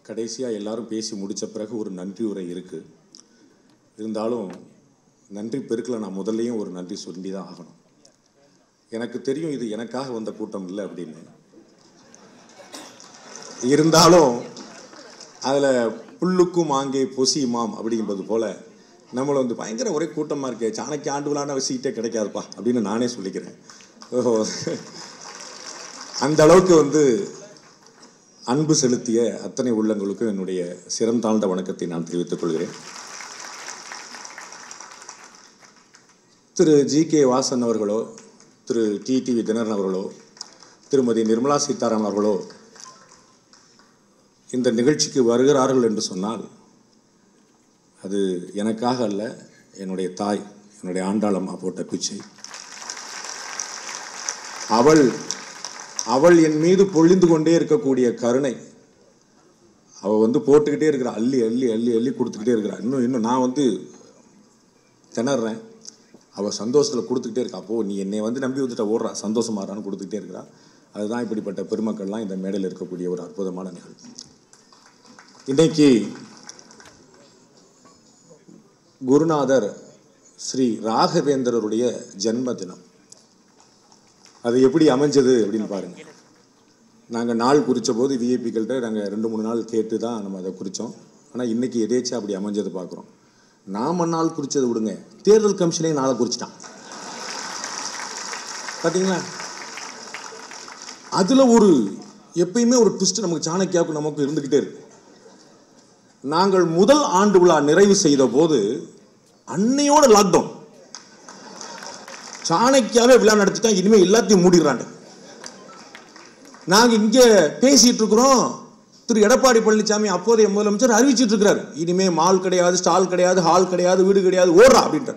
கடைசியாக எல்லாரும் பேசி முடித்த பிறகு ஒரு நன்றி உரை இருக்குது. இருந்தாலும் நன்றி பெருக்கில் நான் முதல்லையும் ஒரு நன்றி சொல்லி தான் ஆகணும். எனக்கு தெரியும் இது எனக்காக வந்த கூட்டம் இல்லை அப்படின்னு. இருந்தாலும் அதில் புல்லுக்கும் ஆங்கே பொசியுமாம் அப்படிங்கிறது போல் நம்மளை வந்து பயங்கர ஒரே கூட்டமாக இருக்கே, சாணக்கிய ஆண்டு விழான சீட்டே கிடைக்காதுப்பா அப்படின்னு நானே சொல்லிக்கிறேன். அந்த அளவுக்கு வந்து அன்பு செலுத்திய அத்தனை உள்ளங்களுக்கும் என்னுடைய சிரம் தாழ்ந்த வணக்கத்தை நான் தெரிவித்துக் கொள்கிறேன். திரு ஜி.கே. வாசன் அவர்களோ, திரு டிடிவி தினகரன் அவர்களோ, திருமதி நிர்மலா சீதாராமன் அவர்களோ இந்த நிகழ்ச்சிக்கு வருகிறார்கள் என்று சொன்னால் அது எனக்காக அல்ல, என்னுடைய தாய், என்னுடைய ஆண்டாளம்மா போட்ட பிச்சை. அவள் என் மீது பொழிந்து கொண்டே இருக்கக்கூடிய கருணை, அவள் வந்து போட்டுக்கிட்டே இருக்கிறா, அள்ளி அள்ளி அள்ளி அள்ளி கொடுத்துக்கிட்டே இருக்கிறா. இன்னும் நான் வந்து திணறேன், அவள் சந்தோஷத்தில் கொடுத்துக்கிட்டே இருக்கா. அப்போது நீ என்னை வந்து நம்பி வந்துட்ட ஓடுறா, சந்தோஷமாகறான்னு கொடுத்துக்கிட்டே இருக்கிறா. அதுதான் இப்படிப்பட்ட பெருமக்கள்லாம் இந்த மேடையில் இருக்கக்கூடிய ஒரு அற்புதமான நிகழ்வு. இன்னைக்கு குருநாதர் ஸ்ரீ ராகவேந்திரருடைய ஜென்ம தினம். அது எப்படி அமைஞ்சது அப்படின்னு பாருங்க. நாங்கள் நாள் குறித்த போது விஐபிகள்கிட்ட நாங்கள் 2-3 நாள் கேட்டு தான் நம்ம அதை குறித்தோம். ஆனால் இன்னைக்கு எதேச்சா அப்படி அமைஞ்சது பார்க்குறோம். நாம நாள் குறித்ததை விடுங்க, தேர்தல் கமிஷனே நாளை குறிச்சிட்டான் பார்த்தீங்களா. அதில் ஒரு எப்பயுமே ஒரு ட்விஸ்ட் நமக்கு சாணக்கியாவுக்கு நமக்கு இருந்துக்கிட்டே இருக்கு. நாங்கள் முதல் ஆண்டு விழா நிறைவு செய்த போது அன்னையோட லாக்டவுன், சாணக்கியாவே விழா நடத்திட்டா, இனிமேல் எல்லாத்தையும் மூடிடுறாங்க. நாங்கள் இங்கே பேசிட்டு இருக்கிறோம், திரு எடப்பாடி பழனிசாமி அப்போதைய முதலமைச்சர் அறிவிச்சிட்டு இருக்கிறார், இனிமே மால் கிடையாது, ஸ்டால் கிடையாது, ஹால் கிடையாது, வீடு கிடையாது, ஓடுறா அப்படின்ட்டு.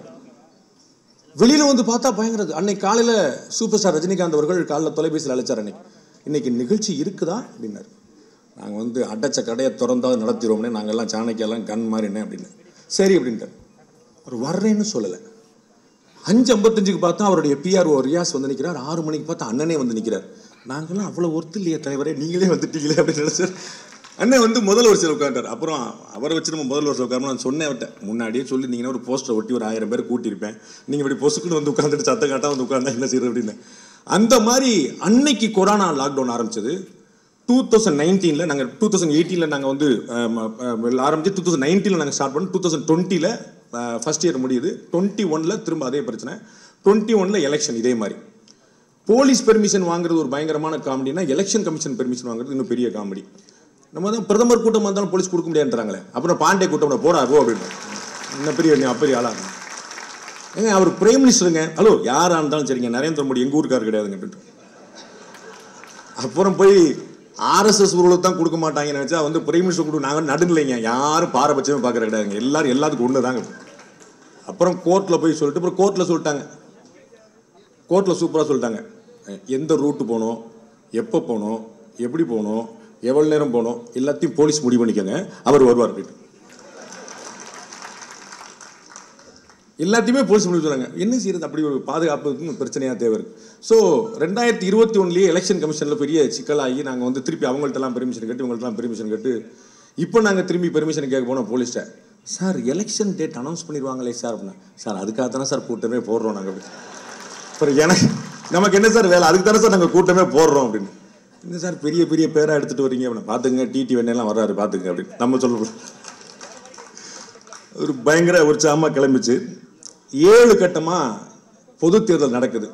வெளியில வந்து பார்த்தா பயங்கரது. அன்னைக்கு காலையில் சூப்பர் ஸ்டார் ரஜினிகாந்த் அவர்கள் காலையில் தொலைபேசியில் அழைச்சார். இன்னைக்கு நிகழ்ச்சி இருக்குதா அப்படின்னாரு. நாங்கள் வந்து அடைச்ச கடையை திறந்தாவது நடத்திடுவோம்னே, நாங்கள்லாம் சாணக்கியெல்லாம் கண் மாறினேன் அப்படின்னு. சரி அப்படின்ட்டு அவர் வர்றேன்னு சொல்லலை. 5:55 பார்த்தா அவருடைய பிஆர்ஓ ரியாஸ் வந்து நிற்கிறார். 6 மணிக்கு பார்த்தா அண்ணனே வந்து நிற்கிறார். நாங்கள்லாம் அவ்வளோ ஒர்த்து இல்லையே தலைவரே, நீங்களே வந்துட்டீங்களே அப்படின்னு நினைச்சார். அண்ணன் வந்து முதல் வருஷத்தில் உட்காந்துட்டார். அப்புறம் அவரை வச்சு நம்ம முதல் வருஷம் உட்காரணும் நான் சொன்னேன் விட்டேன். முன்னாடியே சொல்லியிருந்தீங்கன்னா ஒரு போஸ்டரை ஒட்டி ஒரு 1000 பேர் கூட்டியிருப்பேன். நீங்கள் இப்படி பொசுக்குன்னு வந்து உட்காந்துட்டு சத்த காட்டாக வந்து உட்காந்தா என்ன செய்யுது அப்படின்னு. அந்த மாதிரி அன்னைக்கு கொரோனா லாக்டவுன் ஆரம்பிச்சது 2019. நாங்கள் 2018 நாங்கள் வந்து ஆரம்பிச்சு 2019 நாங்கள் ஸ்டார்ட் பண்ணோம். 2020 ஃபர்ஸ்ட் இயர் முடியுது. 21 திரும்ப அதே பிரச்சனை. 21 எலெக்ஷன் இதே மாதிரி. போலீஸ் பெர்மிஷன் வாங்குறது ஒரு பயங்கரமான காமெடினா, எலெக்ஷன் கமிஷன் பெர்மிஷன் வாங்குறது இன்னும் பெரிய காமெடி. நம்ம தான் பிரதமர் கூட்டம் வந்தாலும் போலீஸ் கொடுக்க முடியாதுன்றாங்களே. அப்புறம் பாண்டே கூட்டம் போடாதோ அப்படின்னு இன்னும் பெரிய ஆளாக ஏங்க, அவர் பிரைம் மினிஸ்டருங்க. ஹலோ, யாராக இருந்தாலும் சரிங்க, நரேந்திர மோடி எங்கள் ஊருக்கார் கிடையாதுங்க அப்படின்ட்டு. அப்புறம் போய் ஆர்எஸ்எஸ் ஊர்களுக்கு தான் கொடுக்க மாட்டாங்கன்னு நினச்சா வந்து பிரைம் மினிஸ்டர் கொடுக்க நாங்கள் நடுநிலைங்க, யாரும் பாரபட்சமே பார்க்குற கிடையாதுங்க, எல்லாரும் எல்லாத்துக்கும் ஒன்று தாங்க. அப்புறம் கோர்ட்டில் போய் சொல்லிட்டு அப்புறம் கோர்ட்டில் சொல்லிட்டாங்க. கோர்ட்டில் சூப்பராக சொல்லிட்டாங்க, எந்த ரூட்டு போகணும், எப்போ போகணும், எப்படி போகணும், எவ்வளோ நேரம் போகணும், எல்லாத்தையும் போலீஸ் முடிவு பண்ணிக்கோங்க, அவர் வருவார் அப்படின்னு. எல்லாத்தையுமே போலீஸ் முடிவு சொல்கிறாங்க. என்ன செய்யறது, அப்படி ஒரு பாதுகாப்புக்கு பிரச்சனையாக தேவை இருக்குது. ஸோ 2021 எலெக்ஷன் கமிஷனில் பெரிய சிக்கலாகி நாங்கள் வந்து திருப்பி அவங்கள்ட்டலாம் பெர்மிஷன் கேட்டு இவங்கள்ட்டலாம் பெர்மிஷன் கேட்டு இப்போ நாங்கள் திரும்பி பெர்மிஷன் கேட்க போனோம் போலீஸ்ட்டை. சார் எலெக்ஷன் டேட் அனௌன்ஸ் பண்ணிடுவாங்களே சார் அப்படின்னா, சார் அதுக்காக தானே சார் கூட்டமே போடுறோம் நாங்கள் அப்படி. அப்புறம் எனக்கு நமக்கு என்ன சார் வேலை, அதுக்கு தானே சார் நாங்கள் கூட்டமே போடுறோம் அப்படின்னு. என்ன சார் பெரிய பெரிய பேராக எடுத்துகிட்டு வரீங்க அப்படின்னா, பார்த்துங்க டிடி வெண்ணெல்லாம் வர்றாரு பார்த்துங்க அப்படின்னு நம்ம சொல்ல ஒரு பயங்கர உற்சாகமாக கிளம்பிச்சு. 7 கட்டமாக பொது தேர்தல் நடக்குது.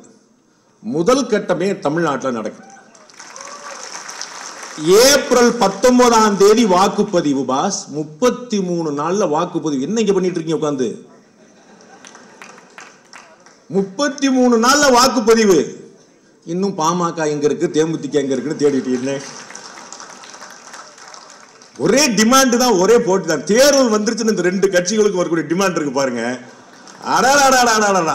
முதல் கட்டமே தமிழ்நாட்டில் நடக்குது. ஏப்ரல் 19 வாக்குப்பதிவு பாஸ். 33 நாள்ல வாக்குப்பதிவு. என்ன இங்க பண்ணிட்டு இருக்கீங்க உட்காந்து? 33 நாள்ல வாக்குப்பதிவு. இன்னும் பாமக எங்க இருக்கு, தேமுதிக எங்க இருக்குன்னு தேடிட்டு ஒரே டிமாண்ட் தான், ஒரே போட்டி தான். தேர்தல் வந்துருச்சுன்னு இந்த 2 கட்சிகளுக்கு வரக்கூடிய டிமாண்ட் இருக்கு பாருங்க. அடாடாடாடாடா,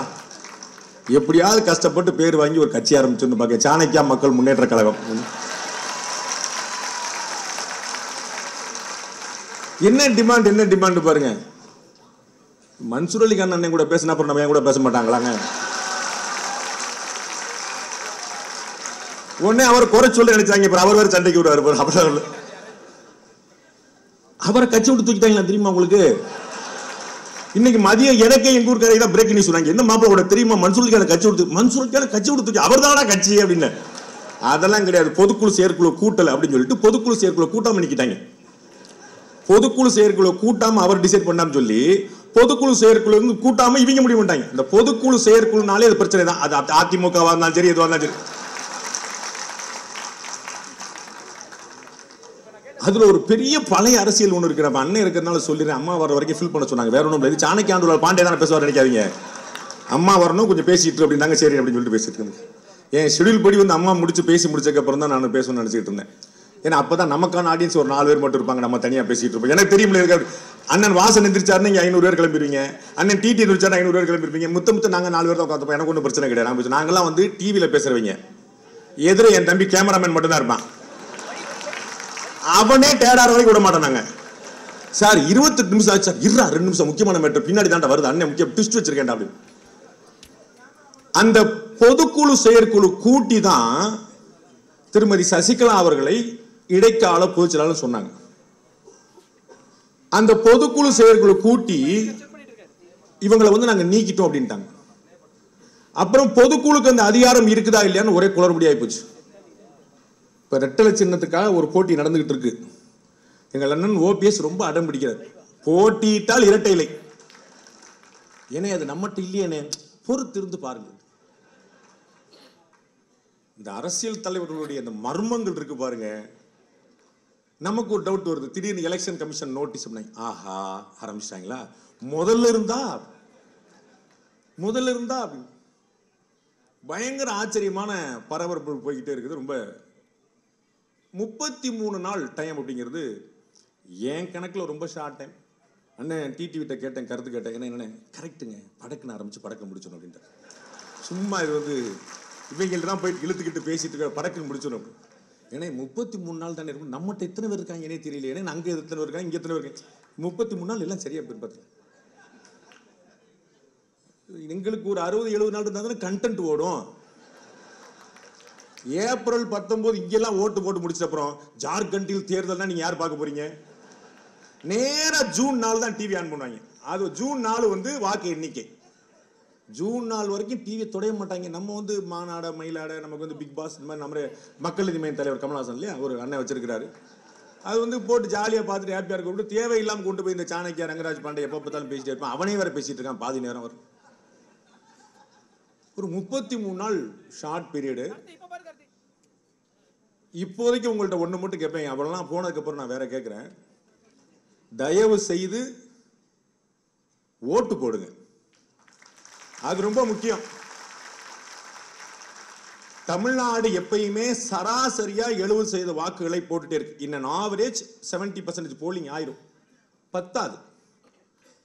எப்படியாவது கஷ்டப்பட்டு பேர் வாங்கி ஒரு கட்சி ஆரம்பிச்சு பாக்க. சாணக்கியா மக்கள் முன்னேற்ற கழகம். என்ன டிமாண்ட் பாருங்க. மன்சூர் அலி கான் அண்ணன் கூட பேசினா அப்புறம் நம்ம கூட பேச மாட்டாங்களாங்க? உடனே அவர் குறை சொல்ல நினைச்சாங்க. அவர் வேற சண்டைக்கு விடுவார். அவரை கட்சி விட்டு தூக்கிட்டாங்களா தெரியுமா உங்களுக்கு? இன்னைக்கு மதியம் எனக்கே எங்க ஊர் கதையில பிரேக் நியூஸ் சொன்னாங்க. என்ன மாப்பிளோட தெரியுமா மன்சூருக்கான கட்சி விட்டு தூக்கி அவர் தானா கட்சி அப்படின்னு. அதெல்லாம் கிடையாது. பொதுக்குழு செயற்குழு கூட்டல அப்படின்னு சொல்லிட்டு பொதுக்குழு செயற்குழு கூட்டாம நிக்கிட்டாங்க. பொதுக்குழு செயற்குழு கூட்டாம அவர் டிசைட் பண்ணாம சொல்லி பொதுக்குழு செயற்குழு கூட்டாம இவங்க முடிவு பண்ணிட்டாங்க. இந்த பொதுக்குழு செயற்குழுனாலே அது பிரச்சனை தான். அது அதிமுகவா இருந்தாலும் சரி, எதுவா இருந்தாலும் சரி. அதுல ஒரு பெரிய பழைய அரசியல் ஒண்ணு இருக்கு. நம்ம அண்ணன் இருக்கிறதுனால சொல்லிடுறேன். அம்மா வர வரைக்கும் ஃபில் பண்ண சொன்னாங்க. வேற ஒன்றும் இல்லை. சாணக்கிய ஆண்டூர் பாண்டே தானே பேசுவார் நினைக்காதீங்க. அம்மா வரணும் கொஞ்சம் பேசிட்டு அப்படின்னாங்க. சரி அப்படின்னு சொல்லிட்டு பேசிட்டு இருந்தேன். என் ஷெடியூல் படி வந்து அம்மா பேசி முடிச்சதுக்கு அப்புறம் தான் நான் பேசணும்னு நினைச்சிட்டு இருந்தேன். ஏன்னா அப்பதான் நமக்கான ஆடியன்ஸ் ஒரு 4 பேர் மட்டும் இருப்பாங்க. நம்ம தனியா பேசிட்டு இருப்போம். எனக்கு தெரியுமில்ல இருக்காது. அண்ணன் வாசன் எந்திரிச்சாரு நீங்க 500 பேர் கிளம்பிடுவீங்க. அண்ணன் டிடி எந்திரிச்சாரு 500 பேர் கிளம்பிருப்பீங்க. முத்த நாங்க 4 பேர் தான் உட்காந்துப்போம். எனக்கு ஒன்றும் பிரச்சனை கிடையாது. நாங்கெல்லாம் வந்து டிவியில பேசுறவங்க. எதிர என் தம்பி கேமராமேன் மட்டும் தான் இருப்பான். அவனே டேடார் வரைக்கும் விட மாட்டாங்க. சார் 28 நிமிஷம் ஆச்சு சார். 2 நிமிஷம் முக்கியமான மேட்டர் பின்னாடி தாண்டா வருது. அண்ணன் முக்கிய ட்விஸ்ட் வச்சிருக்கேன் அப்படி. அந்த பொதுக்குழு செயற்குழு கூட்டி தான் திருமதி சசிகலா அவர்களை இடைக்கால பொதுச்செயலாளர் சொன்னாங்க. அந்த பொதுக்குழு செயற்குழு கூட்டி இவங்களை வந்து நாங்க நீக்கிட்டோம் அப்படின்ட்டாங்க. அப்புறம் பொதுக்குழுக்கு அந்த அதிகாரம் இருக்குதா இல்லையான்னு ஒரே குளறுபடி ஆகி போச்சு. இப்ப ரெட்டலை சின்னத்துக்காக ஒரு போட்டி நடந்துகிட்டு இருக்கு. எங்கள் அண்ணன் ஓபிஎஸ் ரொம்ப அடம் பிடிக்கிறார். போட்டியிட்டால் இரட்டை இலை. ஏன்னா அது நம்மகிட்ட இல்லையே, பொறுத்து இருந்து பாருங்க. இந்த அரசியல் தலைவர்களுடைய அந்த மர்மங்கள் இருக்கு பாருங்க. நமக்கு ஒரு டவுட் வருது. திடீர்னு எலெக்ஷன் கமிஷன் நோட்டீஸ் பண்ணாங்க. ஆஹா ஆரம்பிச்சிட்டாங்களா? முதல்ல இருந்தா பயங்கர ஆச்சரியமான பரபரப்பு போய்கிட்டே இருக்குது. ரொம்ப 33 நாள் டைம் அப்படிங்கிறது என் கணக்கில் ரொம்ப ஷார்ட் டைம். அண்ணன் டிடிவிட்ட கேட்டேன், கருத்து கேட்டேன். என்ன கரெக்டுங்க, படக்குன்னு ஆரம்பிச்சு படக்கு முடிச்சணும் அப்படின்ட்டு. சும்மா இது வந்து இவங்கள்ட்ட தான் போயிட்டு இழுத்துக்கிட்டு பேசிட்டு இருக்க படக்குன்னு முடிச்சணும். ஏன்னா 33 நாள் தானே இருக்கும். நம்மகிட்ட எத்தனை பேர் இருக்காங்க என்னே தெரியல. ஏன்னா அங்கே எத்தனை பேர் இருக்காங்க, இங்கே எத்தனை பேர் இருக்காங்க. 33 நாள் எல்லாம் சரியா போய் பார்த்து எங்களுக்கு ஒரு 60-70 நாள் இருந்தா தானே கண்டென்ட் ஓடும். ஏப்ரல் 19 இங்கெல்லாம் ஓட்டு போட்டு முடிச்ச அப்புறம் ஜார்க்கண்டில் தேர்தல்னா நீங்க யார் பார்க்க போறீங்க? நேரா ஜூன் 4 தான் டிவி ஆன் பண்ணுவாங்க. அது ஜூன் 4 வந்து வாக்கு எண்ணிக்கை. ஜூன் 4 வரைக்கும் டிவி தொடைய மாட்டாங்க. நம்ம வந்து மாநாட மயிலாட நமக்கு வந்து பிக் பாஸ் இந்த மாதிரி நம்ம மக்கள் நீதி மய்ய தலைவர் கமல்ஹாசன் இல்லையா ஒரு அண்ணன் வச்சிருக்கிறாரு. அது வந்து போட்டு ஜாலியா பார்த்துட்டு ஹாப்பியா இருக்க தேவையில்லாம கொண்டு போய் இந்த சாணக்கியா ரங்கராஜ் பாண்டே எப்ப பார்த்தாலும் பேசிட்டே இருப்பான். அவனே வேற பேசிட்டு இருக்கான் பாதி நேரம் வரும். ஒரு 33 நாள் ஷார்ட் பீரியடு. இப்போதைக்கு உங்கள்ட்ட ஒண்ணு மட்டும் கேட்பேன். அவெல்லாம் போனதுக்கு அப்புறம் நான் வேற கேட்கிறேன். தயவு செய்து ஓட்டு போடுங்க. அது ரொம்ப முக்கியம். தமிழ்நாடு எப்பயுமே சராசரியா 70% வாக்குகளை போட்டுட்டே இருக்கு. இன் ஆவரேஜ் 70% போலிங் ஆயிரும். பத்தாது.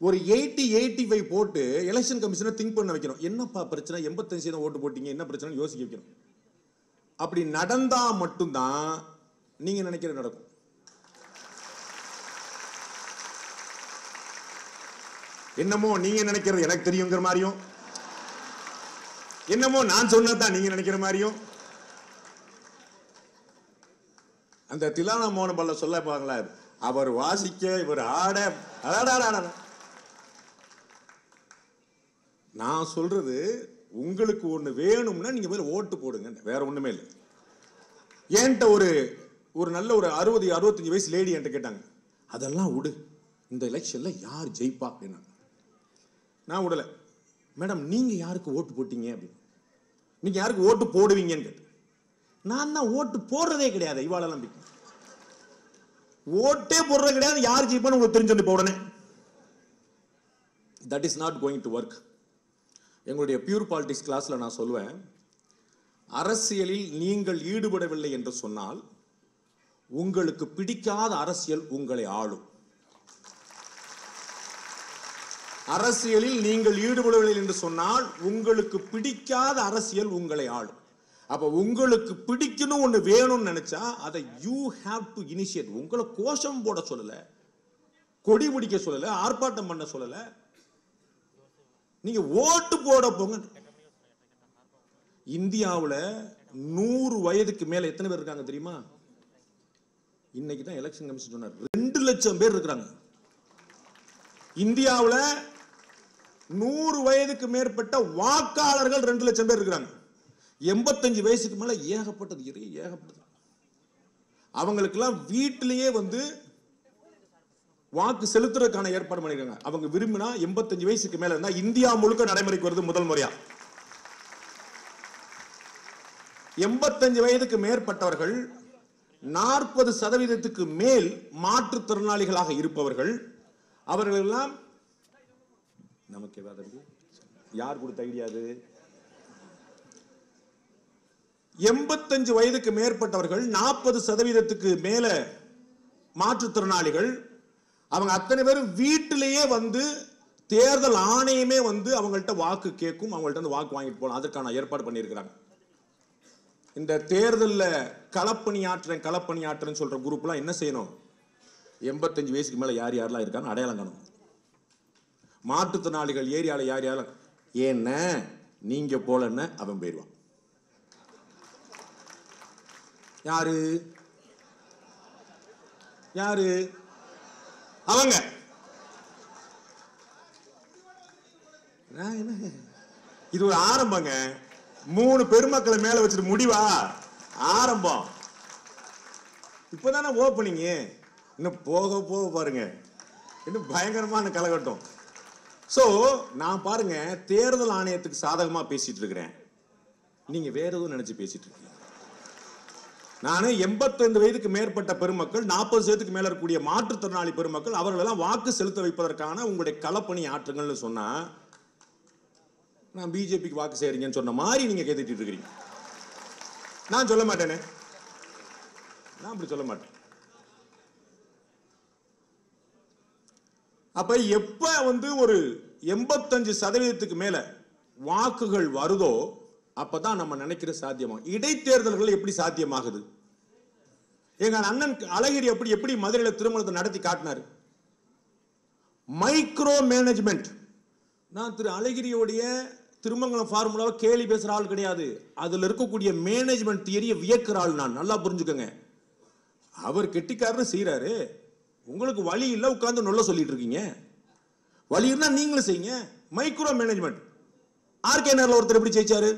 ஒரு 80-85 போட்டு எலெக்ஷன் கமிஷனை திங்க் பண்ண வைக்கணும். என்னப்பா பிரச்சனை, 85% ஓட்டு போட்டீங்க, என்ன பிரச்சனை யோசிக்க வைக்கணும். அப்படி நடந்தா மட்டும்தான் நீங்க நினைக்கிறது நடக்கும். என்னமோ நீங்க நினைக்கிறது எனக்கு தெரியுங்கிற மாதிரியும், என்னமோ நான் சொன்னதான் நீங்க நினைக்கிற மாதிரியும். அந்த திலானா மோகன பல்ல சொல்ல பாங்களா, அவர் வாசிக்க இவர் ஆட. நான் சொல்றது உங்களுக்கு ஒண்ணு வேணும்னா நீங்க போய் ஓட்டு போடுங்க. வேற ஒண்ணுமே இல்லை. என்கிட்ட ஒரு நல்ல ஒரு 60-65 வயசு லேடி என்கிட்ட கேட்டாங்க, அதெல்லாம் விடு, இந்த எலெக்ஷன்ல யார் ஜெயிப்பா அப்படின்னா. நான் விடல. மேடம் நீங்க யாருக்கு ஓட்டு போட்டீங்க அப்படின்னு. நீங்க யாருக்கு ஓட்டு போடுவீங்கன்னு கேட்டு. நான் தான் ஓட்டு போடுறதே கிடையாது. இவாளெல்லாம் ஓட்டே போடுறது கிடையாது. யார் ஜெயிப்பான்னு உங்களுக்கு தெரிஞ்சு இப்போ உடனே. That is not going to work. எங்களுடைய பியூர் பாலிடிக்ஸ் கிளாஸ்ல நான் சொல்லுவேன், அரசியலில் நீங்கள் ஈடுபடவில்லை என்று சொன்னால் உங்களுக்கு பிடிக்காத அரசியல் உங்களை ஆளும். அரசியலில் நீங்கள் ஈடுபடவில்லை என்று சொன்னால் உங்களுக்கு பிடிக்காத அரசியல் உங்களை ஆளும். அப்ப உங்களுக்கு பிடிக்கணும் ஒண்ணு வேணும்னு நினைச்சா அதை யூ ஹேவ் டு இனிஷியேட். உங்களை கோஷம் போட சொல்லல, கொடி பிடிக்க சொல்லல, ஆர்ப்பாட்டம் பண்ண சொல்லல, நீங்க ஓட்டு போட போங்க. இந்தியாவில் 100 வயதுக்கு மேல எத்தனை பேர் இருக்காங்க தெரியுமா? இன்னைக்கு தான் எலெக்ஷன் கமிஷன் சொன்னார் 2 லட்சம் பேர் இருக்கிறாங்க. இந்தியாவில் 100 வயதுக்கு மேற்பட்ட வாக்காளர்கள் 2 லட்சம் பேர் இருக்கிறாங்க. 85 வயசுக்கு மேல ஏகப்பட்டது. அவங்களுக்கெல்லாம் வீட்டிலேயே வந்து வாக்கு செலுத்துறதுக்கான ஏற்பாடு பண்ணிருக்காங்க. அவங்க விரும்பினா 85 வயசுக்கு மேல இருந்தா இந்தியா முழுக்க நடைமுறைக்கு வருது முதல் முறையா. 85 வயதுக்கு மேற்பட்டவர்கள் 40% மேல் மாற்றுத்திறனாளிகளாக இருப்பவர்கள், அவர்கள் எல்லாம் நமக்கு யார் கொடுத்த ஐடியா? 85 வயதுக்கு மேற்பட்டவர்கள் 40%க்கு மேல மாற்றுத்திறனாளிகள், அவங்க அத்தனை பேரும் வீட்டிலேயே வந்து தேர்தல் ஆணையமே வந்து அவங்கள்ட்ட வாக்கு கேட்கும், அவங்கள்ட்ட வாக்கு வாங்கிட்டு போகலாம். அதற்கான ஏற்பாடு பண்ணியிருக்கிறாங்க. இந்த தேர்தலில் களப்பணியாற்றுன்னு சொல்ற குரூப்லாம் என்ன செய்யணும்? 85 வயசுக்கு மேல யார் யாரெல்லாம் இருக்காங்க அடையாளம் காணும். மாற்றுத்திறனாளிகள் ஏரியாவில் யார் யாரும் ஏன்ன நீங்க போலன்னு அவன் போயிடுவான். யாரு யாரு அவங்க? இது ஒரு ஆரம்பங்க. 3 பெருமக்களை மேல வச்சுட்டு முடிவா ஆரம்பம். இப்பதானே ஓப்பனிங். இன்னும் போக போக பாருங்க இன்னும் பயங்கரமான கலகட்டம். சோ நான் பாருங்க தேர்தல் ஆணையத்துக்கு சாதகமா பேசிட்டு இருக்கிறேன், நீங்க வேற எதுவும் நினைச்சு பேசிட்டு இருக்கீங்க. நான் 85 வயதுக்கு மேற்பட்ட பெருமக்கள், 40 வயதுக்கு மேல இருக்கக்கூடிய மாற்றுத்திறனாளி பெருமக்கள், அவர்களெல்லாம் வாக்கு செலுத்த வைப்பதற்கான உங்களுடைய களப்பணி ஆற்றுங்கள்னு சொன்னா நான் பிஜேபிக்கு வாக்கு செய்றீங்கன்னு சொன்ன மாதிரி நீங்க கேட்டுட்டு இருக்கிறீங்க. நான் சொல்ல மாட்டேனே, நான் அப்படி சொல்ல மாட்டேன். அப்ப எப்ப வந்து ஒரு 85% மேல வாக்குகள் வருதோ அப்பதான் நம்ம நினைக்கிற சாத்தியமாகும். இடைத்தேர்தல்கள் எப்படி சாத்தியமாகுது? எங்க அண்ணன் அழகிரி எப்படி மதுரையில திருமணத்தை நடத்தி காட்டினாரு. Micro management. நான் திரு அழகிரியோடைய திருமங்கலம் ஃபார்முலாவை கேலி பேசுற ஆள் கிடையாது. அதுல இருக்கக்கூடிய மேனேஜ்மெண்ட் தியரியை வியக்கிற ஆள் நான். நல்லா புரிஞ்சுக்கங்க. அவர் கெட்டிக்காரன்னு செய்யறாரு, உங்களுக்கு வழி இல்ல உட்கார்ந்து நொல்ல சொல்லிட்டு இருக்கீங்க. வழி இருந்தா நீங்களும் செய்யுங்க. Micro management. ஆர்கே நகர்ல ஒருத்தர் எப்படி ஜெயிச்சாரு?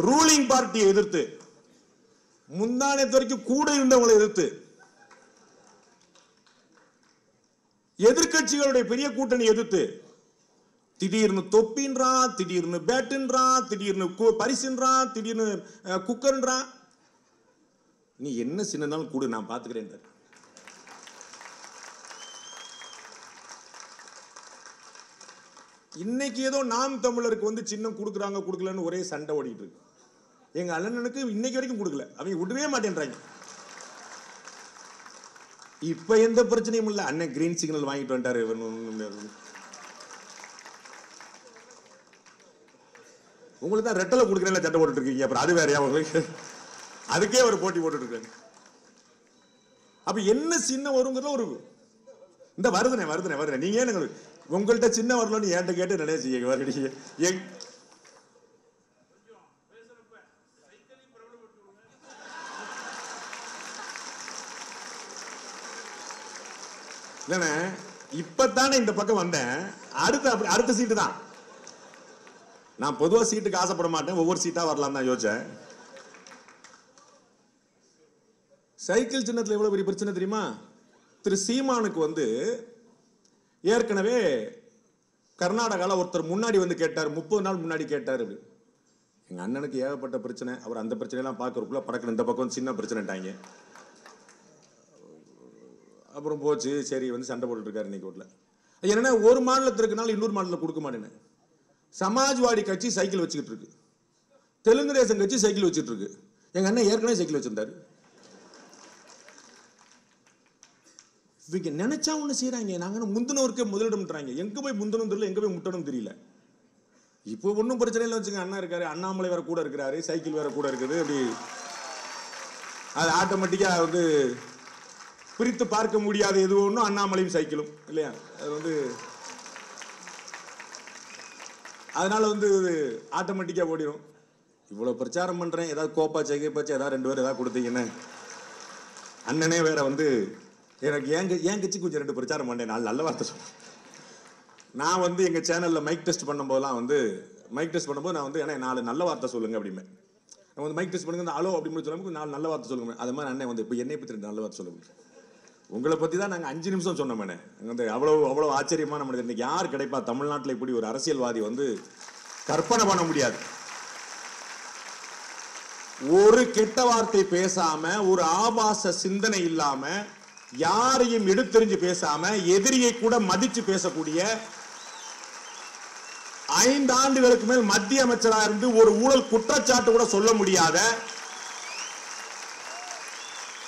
ரூலிங் பார்ட்டியை எதிர்த்து, முந்தானத்து வரைக்கும் கூட இருந்தவங்களை எதிர்த்து, எதிர்கட்சிகளுடைய பெரிய கூட்டணி எதிர்த்து, திடீர்னு தொப்பின்றான், திடீர்னு பேட்டுன்றான், திடீர்னு பரிசுன்றான், திடீர்னு குக்கர்ன்றான். நீ என்ன சின்னனாலும் கூடு நான் பாத்துக்கிறேன். இன்னைக்கு ஏதோ நாம் தமிழருக்கு வந்து சின்னம் கொடுக்குறாங்க கொடுக்கலன்னு ஒரே சண்டை ஓடிட்டு இருக்கு. எங்க அண்ணனுக்கு இன்னைக்கு வரைக்கும் கொடுக்கல, அவங்க விடவே மாட்டேன்றாங்க. இப்ப எந்த பிரச்சனையும் இல்ல, அண்ணன் கிரீன் சிக்னல் வாங்கிட்டு வந்துட்டாரு. உங்களுக்கு தான் ரெட்டலை கொடுக்குறேன் சண்டை போட்டுட்டு இருக்கீங்க, அப்புறம் அது வேறையா உங்களுக்கு? அதுக்கே ஒரு போட்டி போட்டுட்டு இருக்காங்க. அப்ப என்ன சின்னம் வருங்கிறத ஒரு இந்த வருதுனே நீங்க ஏன் உங்கள்கிட்ட சின்ன வரலன்னு என்கிட்ட கேட்டு நிறைய செய்ய வருடீங்க. இல்லண்ணே இப்பதானே இந்த பக்கம் வந்தேன். அடுத்த சீட்டு தான். நான் பொதுவா சீட்டுக்கு ஆசைப்பட மாட்டேன், ஒவ்வொரு சீட்டா வரலாம் தான் யோசிச்சேன். சைக்கிள் சின்னத்தில் எவ்வளவு பெரிய பிரச்சனை தெரியுமா? திரு சீமானுக்கு வந்து ஏற்கனவே கர்நாடகாவில் ஒருத்தர் முன்னாடி வந்து கேட்டார், 30 நாள் முன்னாடி கேட்டார். எங்க அண்ணனுக்கு ஏகப்பட்ட பிரச்சனை, அவர் அந்த பிரச்சனையெல்லாம் பார்க்கறதுக்குள்ள படக்கு இந்த பக்கம் சின்ன பிரச்சனைட்டாங்க. அப்புறம் போச்சு, சரி வந்து சண்டை போட்டுட்டு இருக்காரு இன்னைக்கு வீட்டில். என்னன்னா ஒரு மாநிலத்தில் இருக்கனால இன்னொரு மாநிலத்தில் கொடுக்க மாட்டேன்னு. சமாஜ்வாடி கட்சி சைக்கிள் வச்சுக்கிட்டு இருக்கு, தெலுங்கு தேசம் கட்சி சைக்கிள் வச்சுட்டு இருக்கு. எங்க அண்ணன் ஏற்கனவே சைக்கிள் வச்சிருந்தாரு. இவங்க நினைச்சா ஒண்ணு செய்யறாங்க. நாங்க முந்தினவருக்கே முதலிடம்ன்றாங்க. எங்க போய் முந்தனும் தெரியல, எங்க போய் முட்டணும் தெரியல. இப்போ ஒன்றும் பிரச்சனை இல்லை வச்சுங்க. அண்ணா இருக்காரு, அண்ணாமலை வேற கூட இருக்கிறாரு, சைக்கிள் வேற கூட இருக்குது. அப்படி அது ஆட்டோமேட்டிக்கா வந்து பிரித்து பார்க்க முடியாத எது ஒன்றும் அண்ணாமலையும் சைக்கிளும் இல்லையா? அது வந்து அதனால வந்து ஆட்டோமேட்டிக்கா ஓடிடும். இவ்வளவு பிரச்சாரம் பண்றேன், ஏதாவது கோப்பா செகைப்பாச்சு ஏதாவது 2 பேர் ஏதாவது கொடுத்தீங்கன்னு. அண்ணனே வேற வந்து எனக்கு ஏன் கட்சி கொஞ்சம் 2 பிரச்சாரம் பண்ணேன், 4 நல்ல வார்த்தை சொல்றேன். நான் வந்து எங்க சேனல்ல மைக் டெஸ்ட் பண்ணும்போதெல்லாம் வந்து நான் வந்து ஏன்னா 4 நல்ல வார்த்தை சொல்லுங்க அப்படிமே. நான் வந்து மைக் டெஸ்ட் பண்ணுங்க ஹலோ அப்படின்னு சொல்லும்போது 4 நல்ல வார்த்தை சொல்லுங்க. அது மாதிரி அண்ணன் வந்து இப்போ என்னை பத்தி 2 நல்ல வார்த்தை சொல்லுங்க. உங்களை பத்தி தான் நாங்கள் 5 நிமிஷம் சொன்னோமே. வந்து அவ்வளோ ஆச்சரியமான மனிதர். இன்னைக்கு யார் கிடைப்பா தமிழ்நாட்டில் இப்படி ஒரு அரசியல்வாதி வந்து கற்பனை பண்ண முடியாது. ஒரு கெட்ட வார்த்தை பேசாம, ஒரு ஆபாச சிந்தனை இல்லாம, யாரையும் எடுத்தெறிஞ்சு பேசாம, எதிரியை கூட மதிச்சு பேசக்கூடிய 5 ஆண்டுகளுக்கு மேல் மத்திய அமைச்சராக இருந்து ஒரு ஊழல் குற்றச்சாட்டு கூட சொல்ல முடியாத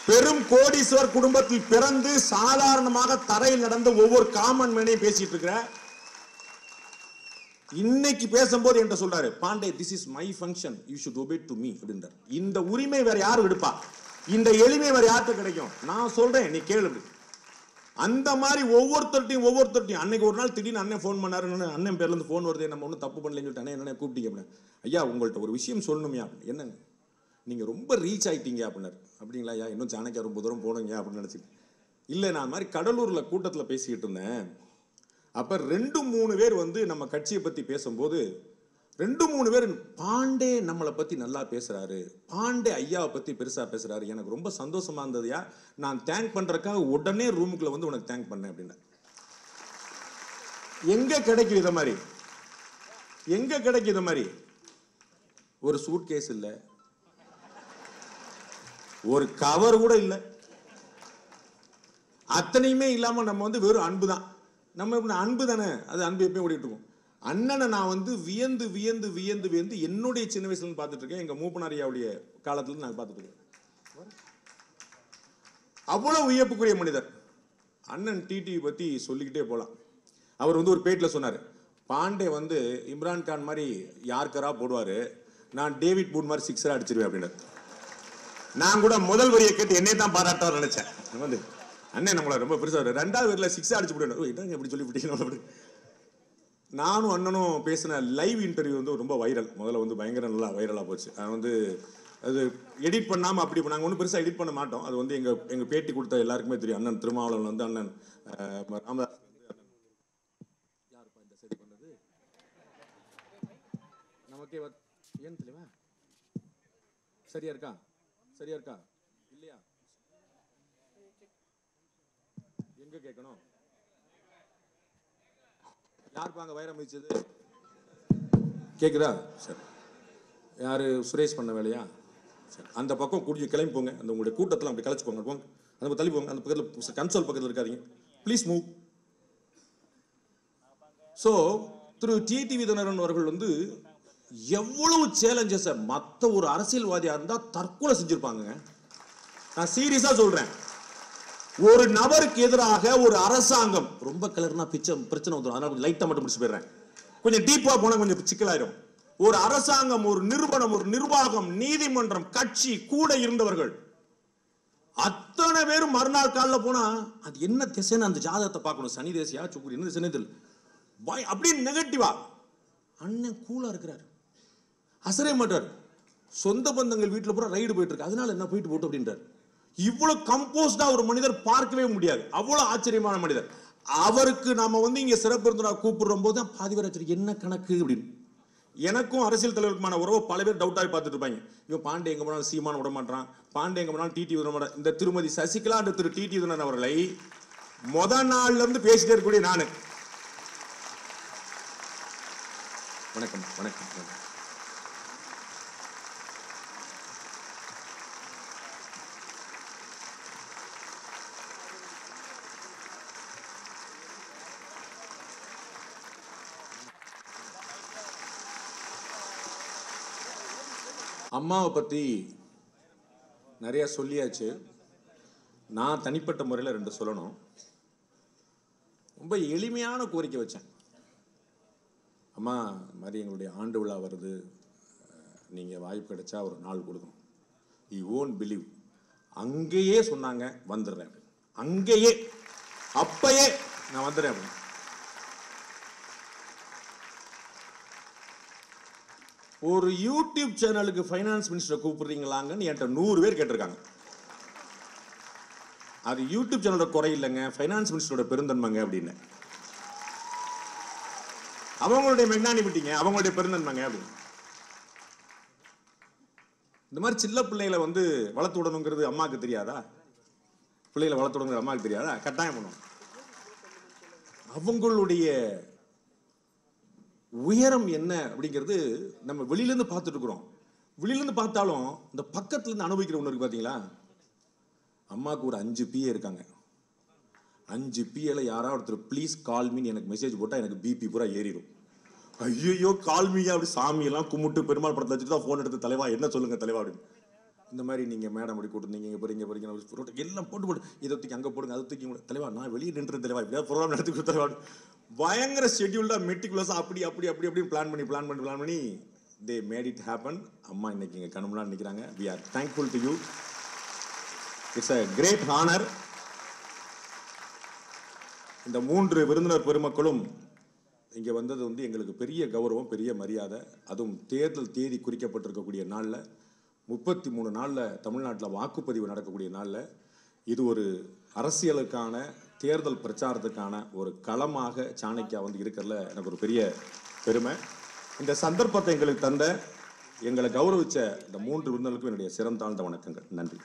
பெரும் கோடீஸ்வர் குடும்பத்தில் பிறந்து சாதாரணமாக தரையில் நடந்த ஒவ்வொரு காமன் மேனையும் பேசிட்டு இருக்கிற இன்னைக்கு பேசும்போது என்கிட்ட சொல்றாரு, Pandey this is my function, you should obey to me அப்படின்றார். இந்த உரிமை வேற யாரும் எடுப்பா? இந்த எளிமை வேற யாருக்கு கிடைக்கும்? நான் சொல்றேன், நீ கேளு. அந்த மாதிரி ஒவ்வொருத்தர்ட்டையும் அன்னைக்கு ஒரு நாள் திடீர்னு அண்ணன் ஃபோன் பண்ணாரு. அண்ணன் பேர்ல இருந்து ஃபோன் வருது, நம்ம ஒன்றும் தப்பு பண்ணலன்னு சொல்லிட்டு என்ன கூப்பிட்டீங்க அப்படின்னு. ஐயா உங்கள்கிட்ட ஒரு விஷயம் சொல்லணுமையா. என்னங்க? நீங்க ரொம்ப ரீச் ஆயிட்டீங்க அப்படின்னாரு. அப்படிங்களா ஐயா, இன்னும் சாணக்கியா ரொம்ப தூரம் போனீங்க அப்படின்னு நினைச்சிட்டு. இல்லை, நான் மாதிரி கடலூர்ல கூட்டத்தில் பேசிக்கிட்டு இருந்தேன். அப்ப 2-3 பேர் வந்து நம்ம கட்சியை பத்தி பேசும்போது 2-3 பேர் பாண்டே நம்மளை பத்தி நல்லா பேசுறாரு, பாண்டே ஐயாவை பத்தி பெருசா பேசுறாரு, எனக்கு ரொம்ப சந்தோஷமா இருந்ததுயா, நான் தேங்க் பண்றதுக்காக உடனே ரூமுக்குள்ள வந்து உனக்கு தேங்க் பண்ணேன் அப்படின்னா. எங்க கிடைக்கும் இத மாதிரி? எங்க கிடைக்கும் இத மாதிரி? ஒரு சூட் கேஸ் இல்ல, ஒரு கவர் கூட இல்ல, அத்தனையுமே இல்லாம நம்ம வந்து வெறும் அன்பு தான். நம்ம அன்பு தானே, அது அன்பு எப்பயும் ஓடிட்டு இருக்கும். அண்ணனை நான் வந்து வியந்து என்னுடைய சின்ன வயசுல இருந்து பார்த்துட்டு இருக்கேன். எங்க மூப்பனாரியாவுடைய காலத்துல இருந்து நான் பார்த்துட்டு இருக்கேன். அவ்வளவு வியப்புக்குரிய மனிதர். அண்ணன் டிடிவி பத்தி சொல்லிக்கிட்டே போலாம். அவர் வந்து ஒரு பேட்டில் சொன்னார், பாண்டே வந்து இம்ரான் கான் மாதிரி யார்கரா போடுவாரு, நான் டேவிட் பூட் மாதிரி 6 அடிச்சிருவேன் அப்படின்னு. நான் கூட முதல் வரியை கேட்டு என்னை தான் பாராட்டவர் நினைச்சேன். வந்து அண்ணன் நம்மள ரொம்ப பெருசா 2வது வரியில 6 அடிச்சு போடுவேன். என்னங்க எப்படி சொல்லி விட்டீங்க? நானும் அண்ணனும் பேசின லைவ் இன்டர்வியூ வந்து ரொம்ப வைரல். முதல்ல வந்து பயங்கர நல்லா வைரலா போச்சு. அது வந்து அது எடிட் பண்ணாம அப்படி நாங்கள் ஒன்றும் பெருசாக எடிட் பண்ண மாட்டோம். அது வந்து எங்க பேட்டி கொடுத்த எல்லாருக்குமே தெரியும். அண்ணன் திருமாவளவன் வந்து அண்ணன் ராமதாஸ் யாருப்பா இந்த சரி பண்ணது நமக்கே ஏன் தெரியவா? சரியா இருக்கா இல்லையா? எங்க கேட்கணும்? யாருப்பா அங்க வைரம் வச்சது? கேக்குதா? சரி, யாரு சுரேஷ் பண்ண வேலையா? சரி, அந்த பக்கம் கூடிய கிளம்பி போங்க. அந்த உங்களுடைய கூட்டத்தில் அப்படி கலைச்சு போங்க. போங்க, அந்த தள்ளி போங்க. அந்த பக்கத்தில் கன்சோல் பக்கத்தில் இருக்காதீங்க. Please move. So Thiru TTV Dhinakaran அவர்கள் வந்து எவ்வளவு சேலஞ்சஸ் மற்ற ஒரு அரசியல்வாதியா இருந்தா தற்கொலை செஞ்சிருப்பாங்க. நான் சீரியஸா சொல்றேன். ஒரு நபருக்கு எதிராக ஒரு அரசாங்கம் ரொம்ப கிளர்னா பிரச்சனை வந்துடும். அதனால கொஞ்சம் லைட்டா மட்டும் முடிச்சு போயிடுறேன். கொஞ்சம் டீப்பா போனா கொஞ்சம் சிக்கலாயிரும். ஒரு அரசாங்கம், ஒரு நிறுவனம், ஒரு நிர்வாகம், நீதிமன்றம், கட்சி கூட இருந்தவர்கள் அத்தனை பேரும் மறுநாள் காலில் போனா அது என்ன திசைன்னு அந்த ஜாதகத்தை பார்க்கணும். சனி தேசியா சுக்குரி என்ன திசைன்னு தெரியல. அப்படின்னு நெகட்டிவா. அண்ணன் கூலா இருக்கிறார், அசரே மாட்டார். சொந்த பந்தங்கள் வீட்டில் பூரா ரைடு போயிட்டு இருக்கு, அதனால என்ன போயிட்டு போட்டு அப்படின்றார். இவ்வளவு கம்போஸ்டா ஒரு மனிதர் பார்க்கவே முடியாது. அவ்வளவு ஆச்சரியமான மனிதர். அவருக்கு நாம வந்து இங்க சிறப்பு விருந்தினராக கூப்பிடுற போது தான் பாதி பேர் என்ன கணக்கு அப்படின்னு. எனக்கும் அரசியல் தலைவருக்குமான உறவு பல பேர் டவுட்டாகி பார்த்துட்டு இருப்பாங்க. இவன் பாண்டே எங்க போனாலும் சீமான் விட மாட்டான், பாண்டே எங்க போனாலும் டிடிவி விட மாட்டான். இந்த திருமதி சசிகலா என்ற திரு டிடிவி தினகரன் அவர்களை முதல் நாள்ல இருந்து பேசிட்டே இருக்கக்கூடிய நானு. வணக்கம் வணக்கம். அம்மாவை பற்றி நிறைய சொல்லியாச்சு. நான் தனிப்பட்ட முறையில் 2 சொல்லணும். ரொம்ப எளிமையான கோரிக்கை வச்சேன். அம்மா மாதிரி எங்களுடைய ஆண்டு விழா வருது, நீங்கள் வாய்ப்பு கிடைச்சா ஒரு நாள் கொடுக்கணும். யூ ஓன்ட் பிலீவ், அங்கேயே சொன்னாங்க வந்துடுறேன். அங்கேயே அப்பயே நான் வந்துடுறேன் அப்படின்னு. ஒரு யூடியூப் சேனலுக்கு ஃபைனான்ஸ் மினிஸ்டரை கூப்பிடுறீங்களாங்கன்னு என்கிட்ட 100 பேர் கேட்டிருக்காங்க. அது யூடியூப் சேனலோட குறை இல்லைங்க, ஃபைனான்ஸ் மினிஸ்டரோட பெருந்தன்மைங்க அப்படின்னு. அவங்களுடைய மெக்னானிமிட்டிங்க, அவங்களுடைய பெருந்தன்மைங்க அப்படின்னு. இந்த மாதிரி சின்ன பிள்ளைகளை வந்து வளர்த்து விடணுங்கிறது அம்மாவுக்கு தெரியாதா? பிள்ளைகளை வளர்த்து விடணுங்கிறது அம்மாவுக்கு தெரியாதா? கட்டாயம் பண்ணும். அவங்களுடைய உயரம் என்ன அப்படிங்கிறது நம்ம வெளியிலேருந்து பார்த்துட்டு இருக்கிறோம். வெளியிலேருந்து பார்த்தாலும் இந்த பக்கத்துலேருந்து அனுபவிக்கிற ஒன்று இருக்கு பார்த்தீங்களா? அம்மாவுக்கு ஒரு 5 பிஏ இருக்காங்க. 5 பிஏல யாராவது ஒருத்தர் ப்ளீஸ் கால் மீன்னு எனக்கு மெசேஜ் போட்டால் எனக்கு பிபி பூரா ஏறிடும். ஐயோ கால்மியா அப்படி சாமியெல்லாம் கும்பிட்டு பெருமாள் படத்தை வச்சுட்டு தான் ஃபோன் எடுத்து தலைவா என்ன சொல்லுங்க தலைவா அப்படின்னு. இந்த மாதிரி நீங்கள் மேடம் அப்படி கூட்டிருந்தீங்க, இங்கே போறீங்க எல்லாம் போட்டு இதை தூக்கி அங்கே போடுங்க, அதை தூக்கி தலைவா நான் வெளியே நின்று தலைவா இப்படியா ப்ரோக்ராம் நடத்தி கொடுத்த தலைவா. பயங்கர ஷெட்யூல்டாக மெட்டிகுலஸாக அப்படி பிளான் பண்ணி தே மேட் இட் ஹேப்பன். அம்மா இன்னைக்கு இங்கே கண்முன்னாடி நிற்கிறாங்க. We are thankful to you. It's a great honour. இந்த 3 விருந்தினர் பெருமக்களும் இங்கே வந்தது வந்து எங்களுக்கு பெரிய கௌரவம், பெரிய மரியாதை. அதுவும் தேர்தல் தேதி குறிக்கப்பட்டிருக்கக்கூடிய நாளில் 33 நாளில் தமிழ்நாட்டில் வாக்குப்பதிவு நடக்கக்கூடிய நாளில் இது ஒரு அரசியலுக்கான தேர்தல் பிரச்சாரத்துக்கான ஒரு களமாக சாணக்கியா வந்து இருக்கிறதுல எனக்கு ஒரு பெரிய பெருமை. இந்த சந்தர்ப்பத்தை எங்களுக்கு தந்த, எங்களை கௌரவித்த இந்த 3 விருந்தினருக்கும் என்னுடைய சிரம் தாழ்ந்த வணக்கங்கள். நன்றி.